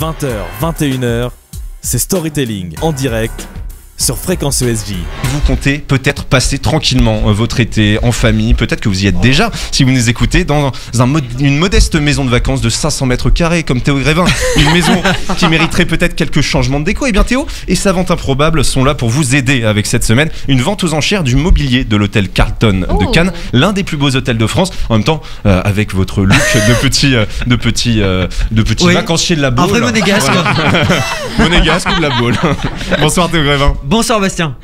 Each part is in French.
20h, 21h, c'est Storytelling en direct sur Fréquence ESJ. Vous comptez peut-être passer tranquillement votre été en famille, peut-être que vous y êtes déjà si vous nous écoutez dans une modeste maison de vacances de 500 mètres carrés comme Théo Grévin, une maison qui mériterait peut-être quelques changements de déco. Et bien Théo et sa vente improbable sont là pour vous aider avec cette semaine, une vente aux enchères du mobilier de l'hôtel Carlton de Cannes, l'un des plus beaux hôtels de France, en même temps avec votre look de petit oui, vacancier de la Baule. Un vrai monégasque. Voilà. Monégasque de la Baule. Bonsoir Théo Grévin. Bonsoir Bastien.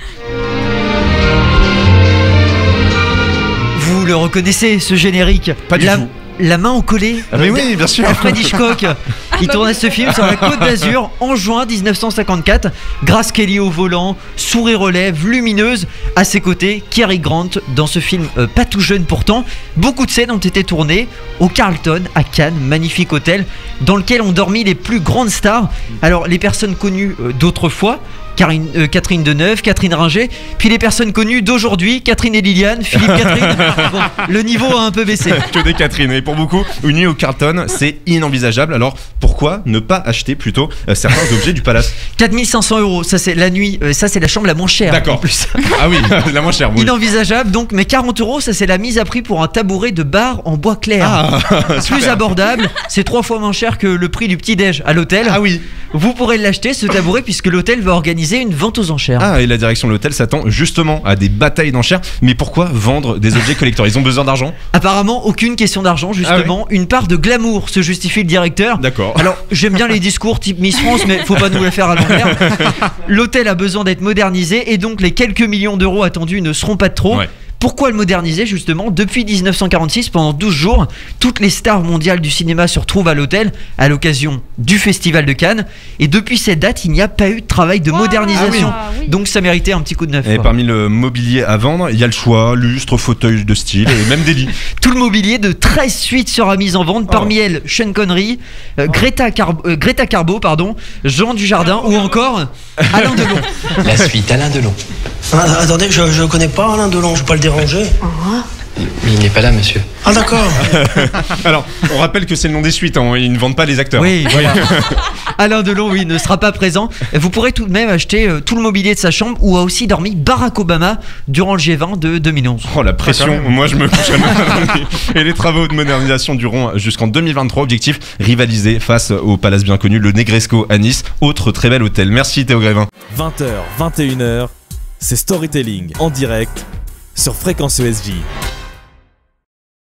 Vous le reconnaissez, ce générique? Pas du tout. La main au collet. Ah mais oui, bien sûr. Alfred Hitchcock. Il tournait ce film sur la Côte d'Azur en juin 1954. Grace Kelly au volant, sourire aux lèvres, lumineuse. À ses côtés, Cary Grant dans ce film pas tout jeune pourtant. Beaucoup de scènes ont été tournées au Carlton à Cannes, magnifique hôtel dans lequel ont dormi les plus grandes stars. Alors les personnes connues d'autrefois, Catherine Deneuve, Catherine Ringer, puis les personnes connues d'aujourd'hui, Catherine et Liliane, Philippe Catherine. Bon, le niveau a un peu baissé. Que des Catherine. Et pour beaucoup, une nuit au Carlton, c'est inenvisageable. Alors pourquoi ne pas acheter plutôt certains objets du palace? 4500 €, ça c'est la nuit, ça c'est la chambre la moins chère. D'accord. En plus. Ah oui, la moins chère. Oui. Inenvisageable donc, mais 40 €, ça c'est la mise à prix pour un tabouret de bar en bois clair. Ah, plus abordable, c'est 3 fois moins cher que le prix du petit-déj à l'hôtel. Ah oui. Vous pourrez l'acheter ce tabouret puisque l'hôtel va organiser une vente aux enchères. Ah, et la direction de l'hôtel s'attend justement à des batailles d'enchères. Mais pourquoi vendre des objets collecteurs? Ils ont besoin d'argent? Apparemment, aucune question d'argent, justement. Ah oui. Une part de glamour, se justifie le directeur. D'accord. Alors, j'aime bien les discours type Miss France, mais faut pas nous les faire à l'envers. L'hôtel a besoin d'être modernisé et donc les quelques millions d'euros attendus ne seront pas de trop. Ouais. Pourquoi le moderniser justement? Depuis 1946, pendant 12 jours, toutes les stars mondiales du cinéma se retrouvent à l'hôtel à l'occasion du Festival de Cannes. Et depuis cette date, il n'y a pas eu de travail de modernisation. Ah oui. Donc ça méritait un petit coup de neuf. Et quoi. parmi le mobilier à vendre, il y a le choix, lustre, fauteuil de style et même des lits. Tout le mobilier de 13 suites sera mis en vente. Parmi elles, Sean Connery, Greta Garbo, Jean Dujardin ou encore Alain Delon. La suite, Alain Delon. Ah, attendez, je connais pas Alain Delon, je vais pas le déranger. Mais il n'est pas là, monsieur. Ah d'accord. Alors, on rappelle que c'est le nom des suites, hein, ils ne vendent pas les acteurs. Oui, voilà. Alain Delon, oui, ne sera pas présent. Vous pourrez tout de même acheter tout le mobilier de sa chambre où a aussi dormi Barack Obama durant le G20 de 2011. Oh la pression, moi je me coucherai même pas dans le lit. Et les travaux de modernisation dureront jusqu'en 2023. Objectif, rivaliser face au palace bien connu, le Negresco à Nice, autre très bel hôtel. Merci Théo Grévin. 20h, 21h, c'est Storytelling en direct sur Fréquence ESJ.